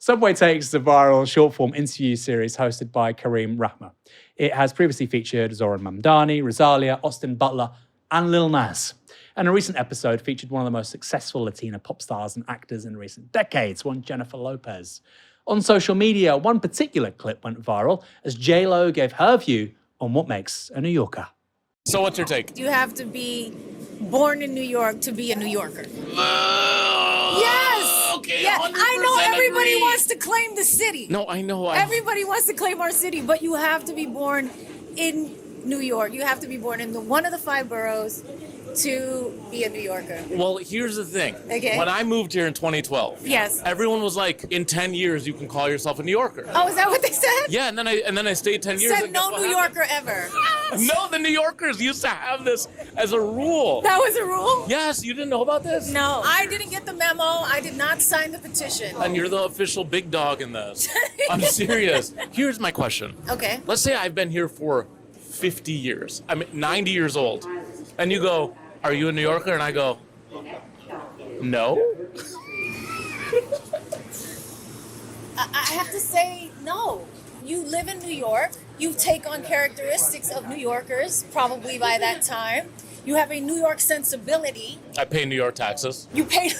Subway Takes is a viral short-form interview series hosted by Kareem Rahma. It has previously featured Zoran Mamdani, Rosalia, Austin Butler, and Lil Nas. And a recent episode featured one of the most successful Latina pop stars and actors in recent decades, one Jennifer Lopez. On social media, one particular clip went viral as J-Lo gave her view on what makes a New Yorker. So what's your take? You have to be born in New York to be a New Yorker. Yes! Okay, Yeah, I know everybody agree. wants to claim the city. No, I know. Everybody wants to claim our city, but you have to be born in New York. You have to be born in one of the 5 boroughs to be a New Yorker. Well, here's the thing. Okay. When I moved here in 2012, Yes. everyone was like, in 10 years, you can call yourself a New Yorker. Oh, is that what they said? Yeah, and then I stayed 10 years. Said and no guess what New happened? Yorker ever. No, the New Yorkers used to have this as a rule. That was a rule? Yes, you didn't know about this? No, I didn't get the memo. I did not sign the petition. And you're the official big dog in this. I'm serious. Here's my question. Okay. Let's say I've been here for 50 years. I'm 90 years old. And you go, are you a New Yorker? And I go, no. I have to say no. You live in New York. You take on characteristics of New Yorkers, probably by that time. You have a New York sensibility. I pay New York taxes, You pay,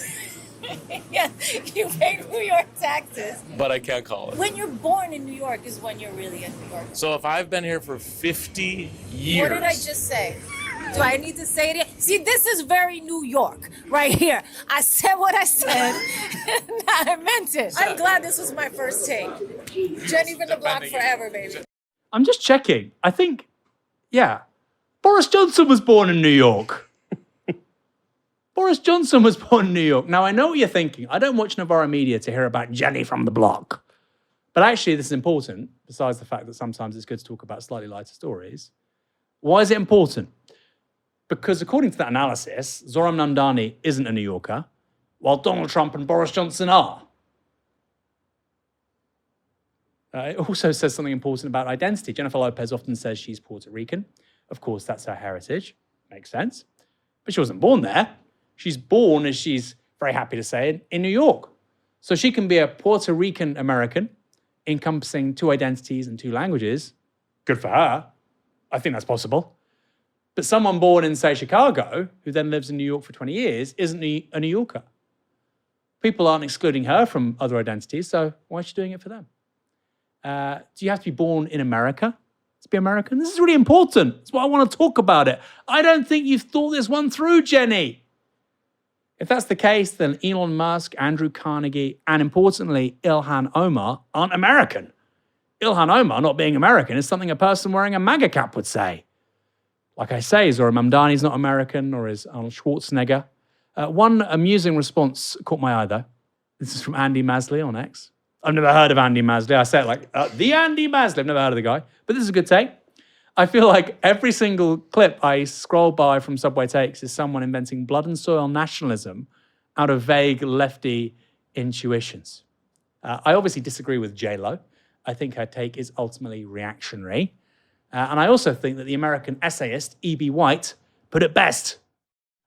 yeah, you pay New York taxes. but I can't call it. When you're born in New York is when you're really a New Yorker. So if I've been here for 50 years. What did I just say? Do I need to say it? See, this is very New York right here. I said what I said, and I meant it. I'm glad this was my first take. Jenny from the block forever, baby. I'm just checking. I think, yeah, Boris Johnson was born in New York. Boris Johnson was born in New York. Now, I know what you're thinking. I don't watch Novara media to hear about Jenny from the block. But actually, this is important, besides the fact that sometimes it's good to talk about slightly lighter stories. Why is it important? Because according to that analysis, Zoran Mamdani isn't a New Yorker, while Donald Trump and Boris Johnson are. It also says something important about identity. Jennifer Lopez often says she's Puerto Rican. Of course, that's her heritage. Makes sense. But she wasn't born there. She's born, as she's very happy to say, in New York. So she can be a Puerto Rican American, encompassing 2 identities and 2 languages. Good for her. I think that's possible. But someone born in, say, Chicago, who then lives in New York for 20 years, isn't a New Yorker. People aren't excluding her from other identities, so why is she doing it for them? Do you have to be born in America to be American? This is really important. That's why I want to talk about it. I don't think you've thought this one through, Jenny. If that's the case, then Elon Musk, Andrew Carnegie, and importantly, Ilhan Omar aren't American. Ilhan Omar not being American is something a person wearing a MAGA cap would say. Like I say, Zoran Mamdani's not American, or is Arnold Schwarzenegger. One amusing response caught my eye, though. This is from Andy Masley on X. I've never heard of Andy Masley. I say it like, the Andy Masley. I've never heard of the guy. But this is a good take. I feel like every single clip I scroll by from Subway Takes is someone inventing blood and soil nationalism out of vague lefty intuitions. I obviously disagree with J-Lo. I think her take is ultimately reactionary. And I also think that the American essayist E.B. White put it best.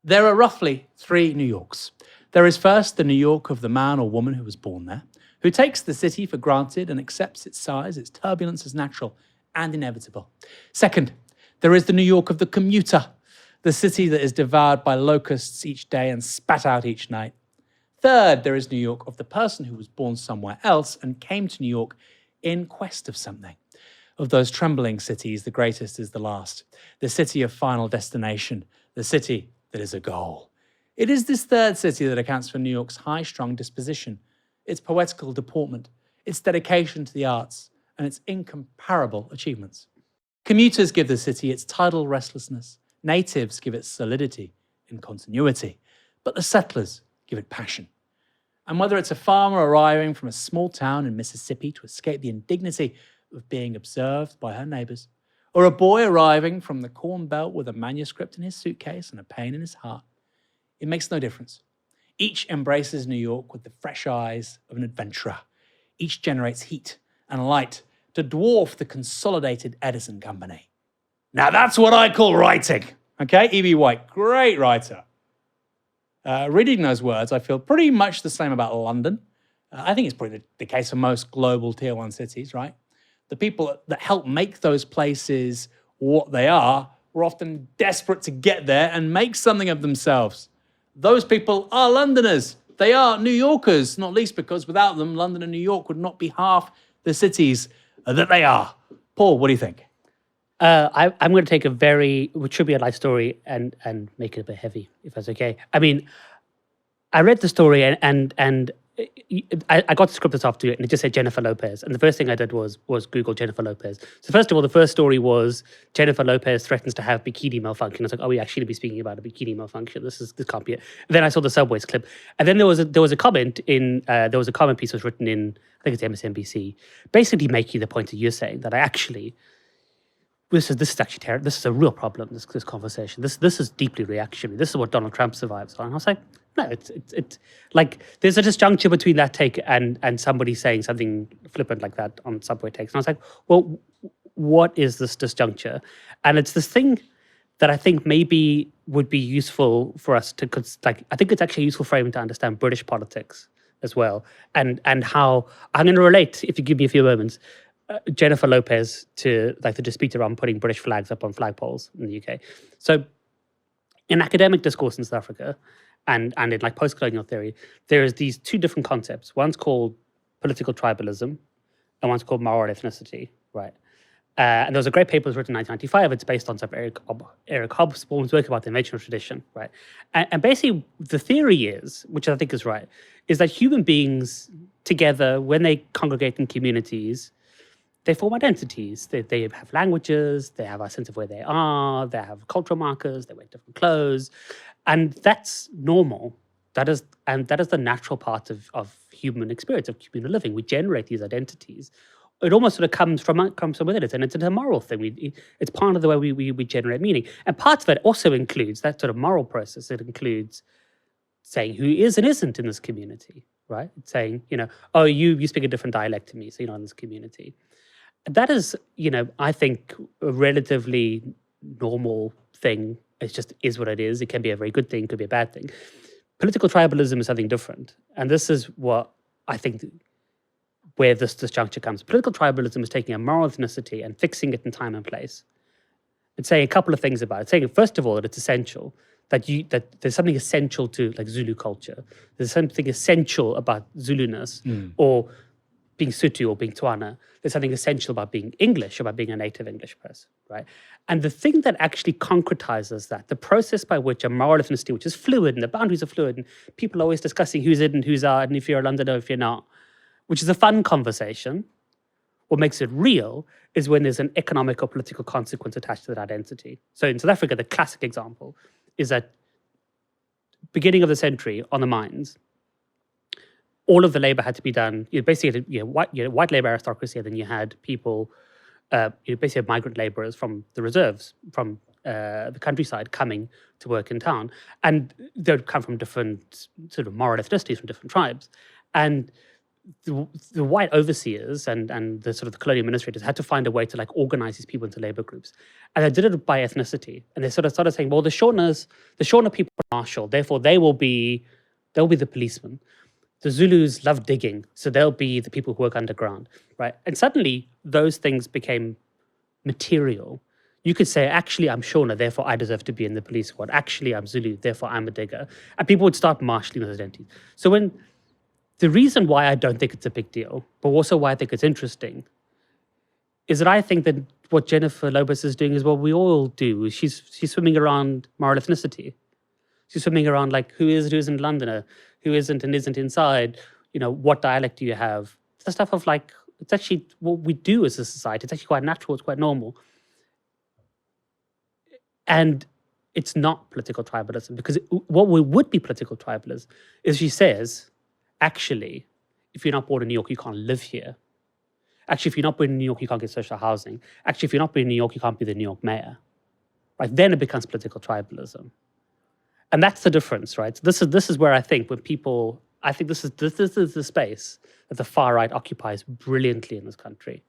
There are roughly 3 New Yorks. There is first the New York of the man or woman who was born there, who takes the city for granted and accepts its size, its turbulence as natural and inevitable. Second, there is the New York of the commuter, the city that is devoured by locusts each day and spat out each night. Third, there is New York of the person who was born somewhere else and came to New York in quest of something. Of those trembling cities, the greatest is the last, the city of final destination, the city that is a goal. It is this third city that accounts for New York's high-strung disposition, its poetical deportment, its dedication to the arts, and its incomparable achievements. Commuters give the city its tidal restlessness, natives give it solidity and continuity, but the settlers give it passion. And whether it's a farmer arriving from a small town in Mississippi to escape the indignity of being observed by her neighbors, or a boy arriving from the Corn Belt with a manuscript in his suitcase and a pain in his heart, it makes no difference. Each embraces New York with the fresh eyes of an adventurer. Each generates heat and light to dwarf the consolidated Edison Company. Now that's what I call writing. Okay, E.B. White, great writer. Reading those words, I feel pretty much the same about London I think it's probably the case for most global tier one cities, right? The people that help make those places what they are were often desperate to get there and make something of themselves. Those people are Londoners. They are New Yorkers, not least because without them, London and New York would not be half the cities that they are. Paul, what do you think? I'm going to take which should be a light story and make it a bit heavy, if that's okay. I mean, I read the story and I got the script this afternoon and it just said Jennifer Lopez. And the first thing I did was Google Jennifer Lopez. So first of all, the first story was Jennifer Lopez threatens to have bikini malfunction. I was like, oh, we actually be speaking about a bikini malfunction. This can't be it. And then I saw the Subways clip. And then there was a comment there was a comment piece that was written in, I think it's MSNBC, basically making the point that you're saying that this is actually terrible. This is a real problem, this conversation. This is deeply reactionary. This is what Donald Trump survives on. And I was like, no, it's like there's a disjuncture between that take and somebody saying something flippant like that on Subway takes. And I was like, well, what is this disjuncture? And it's this thing that I think maybe would be useful for us to, I think it's actually a useful framing to understand British politics as well. And how, I'm going to relate, if you give me a few moments, Jennifer Lopez to the dispute around putting British flags up on flagpoles in the UK. So in academic discourse in South Africa and in post-colonial theory, there is these two different concepts. One's called political tribalism and one's called moral ethnicity, right? And there was a great paper that was written in 1995. It's based on some Eric Hobsbawm's work about the invention of tradition, right? And basically the theory is, which I think is right, is that human beings together, when they congregate in communities, they form identities. They have languages, they have a sense of where they are, they have cultural markers, they wear different clothes. And that's normal. That is the natural part of human experience, of human living. We generate these identities. It almost sort of comes from within it, and it's a moral thing. It's part of the way we generate meaning. And part of it also includes that sort of moral process. It includes saying who is and isn't in this community, right? It's saying, oh, you speak a different dialect to me, so you're not in this community. That is, I think, a relatively normal thing. It just is what it is. It can be a very good thing, it could be a bad thing. Political tribalism is something different. And this is what I think where this disjuncture comes. Political tribalism is taking a moral ethnicity and fixing it in time and place. It's saying a couple of things about it. It's saying, first of all, that it's essential, that there's something essential to Zulu culture. There's something essential about Zuluness or being Sotho or being Tswana. There's something essential about being English, about being a native English person, right? And the thing that actually concretizes that, the process by which a moral ethnicity, which is fluid and the boundaries are fluid, and people are always discussing who's in and who's out, and if you're a Londoner, if you're not, which is a fun conversation. What makes it real is when there's an economic or political consequence attached to that identity. So in South Africa, the classic example is that beginning of the century on the mines, all of the labor had to be done. You basically had white labor aristocracy, and then you had people, you basically had migrant laborers from the reserves, from the countryside coming to work in town. And they would come from different sort of moral ethnicities, from different tribes. And the white overseers and the sort of the colonial administrators had to find a way to organize these people into labor groups. And they did it by ethnicity. And they sort of started saying, well, the Shona people are martial, therefore they'll be the policemen. The Zulus love digging, so they'll be the people who work underground, right? And suddenly those things became material. You could say, actually, I'm Shona, therefore I deserve to be in the police squad. Actually, I'm Zulu, therefore I'm a digger. And people would start marshalling those identities. So the reason why I don't think it's a big deal, but also why I think it's interesting, is that I think that what Jennifer Lopez is doing is what we all do. She's swimming around moral ethnicity. She's swimming around who is, who isn't Londoner, who isn't and isn't inside, what dialect do you have? It's the stuff of it's actually what we do as a society. It's actually quite natural, it's quite normal. And it's not political tribalism, because what would be political tribalism is she says, actually, if you're not born in New York, you can't live here. Actually, if you're not born in New York, you can't get social housing. Actually, if you're not born in New York, you can't be the New York mayor. Right? Then it becomes political tribalism. And that's the difference, right? This is where I think when people, this is the space that the far right occupies brilliantly in this country.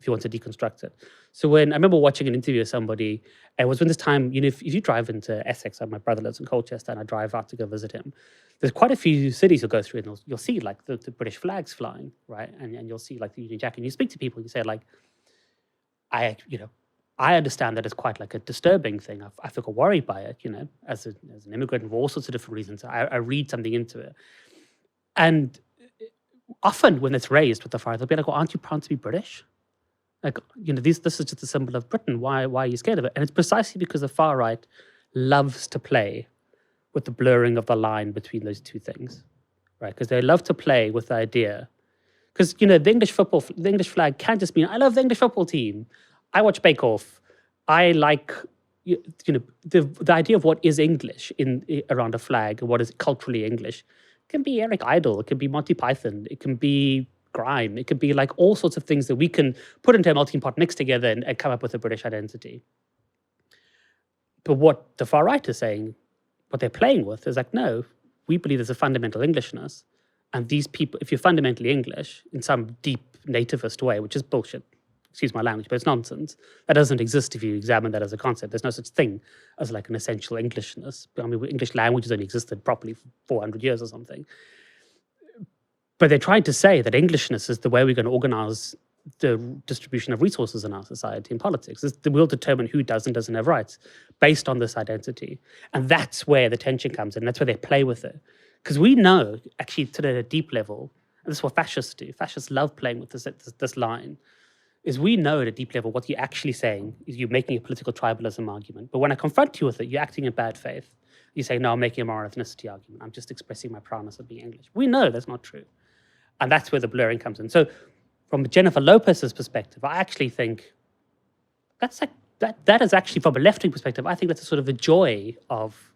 if you want to deconstruct it. So when I remember watching an interview with somebody, it was when this time, if you drive into Essex, my brother lives in Colchester, and I drive out to go visit him, there's quite a few cities you'll go through, and you'll see like the British flags flying, right? And you'll see like the Union Jack, and you speak to people, and you say like, I understand that it's quite like a disturbing thing. I feel worried by it, as an immigrant for all sorts of different reasons. I read something into it. And often when it's raised with the far right, they'll be like, well, aren't you proud to be British? Like, this is just a symbol of Britain. Why are you scared of it? And it's precisely because the far right loves to play with the blurring of the line between those two things, right? Because they love to play with the idea. Because, the English flag can't just mean, I love the English football team. I watch Bake Off. I like, the idea of what is English around a flag, what is culturally English. It can be Eric Idle, it can be Monty Python, it can be grime, it can be like all sorts of things that we can put into a melting pot, mix together and come up with a British identity. But what the far right is saying, what they're playing with is like, no, we believe there's a fundamental Englishness. And these people, if you're fundamentally English in some deep nativist way, which is bullshit, excuse my language, but it's nonsense. That doesn't exist if you examine that as a concept. There's no such thing as like an essential Englishness. I mean, English language has only existed properly for 400 years or something. But they're trying to say that Englishness is the way we're going to organize the distribution of resources in our society and politics. We'll determine who does and doesn't have rights based on this identity. And that's where the tension comes in. That's where they play with it. Because we know, actually, to a deep level, and this is what fascists do. Fascists love playing with this line, is we know at a deep level what you're actually saying is you're making a political tribalism argument. But when I confront you with it, you're acting in bad faith. You say, no, I'm making a moral ethnicity argument. I'm just expressing my proudness of being English. We know that's not true. And that's where the blurring comes in. So from Jennifer Lopez's perspective, I actually think that's like, that is actually, from a left-wing perspective, I think that's a sort of a joy of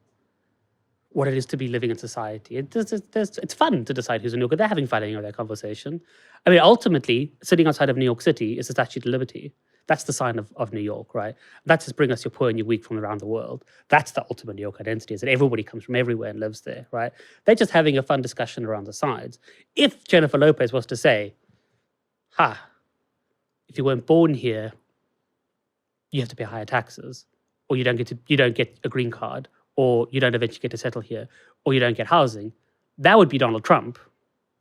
what it is to be living in society. It's fun to decide who's in New York. They're having fun in their conversation. I mean, ultimately, sitting outside of New York City is the Statue of Liberty. That's the sign of New York, right? That's just bring us your poor and your weak from around the world. That's the ultimate New York identity, is that everybody comes from everywhere and lives there, right? They're just having a fun discussion around the sides. If Jennifer Lopez was to say, if you weren't born here, you have to pay higher taxes, or you don't get a green card, or you don't eventually get to settle here, or you don't get housing, that would be Donald Trump.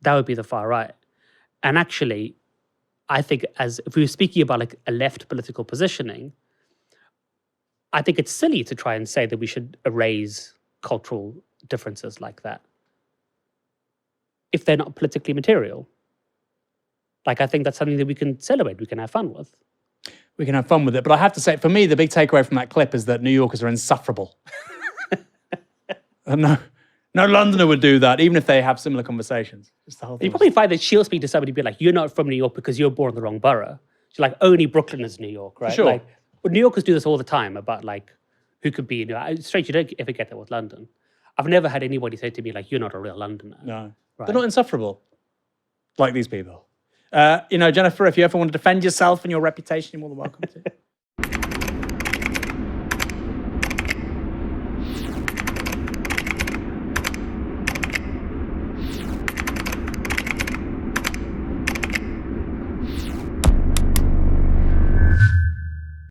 That would be the far right. And actually, I think if we were speaking about like a left political positioning, I think it's silly to try and say that we should erase cultural differences like that if they're not politically material. Like, I think that's something that we can celebrate, we can have fun with. We can have fun with it. But I have to say, for me, the big takeaway from that clip is that New Yorkers are insufferable. No Londoner would do that, even if they have similar conversations. Just the whole thing. You probably find that she'll speak to somebody and be like, you're not from New York because you're born in the wrong borough. She's like, only Brooklyn is New York, right? Sure. Like, well, New Yorkers do this all the time about like, who could be, strange, you don't ever get that with London. I've never had anybody say to me like, you're not a real Londoner. No, right? They're not insufferable like these people. Jennifer, if you ever want to defend yourself and your reputation, you're more than welcome to.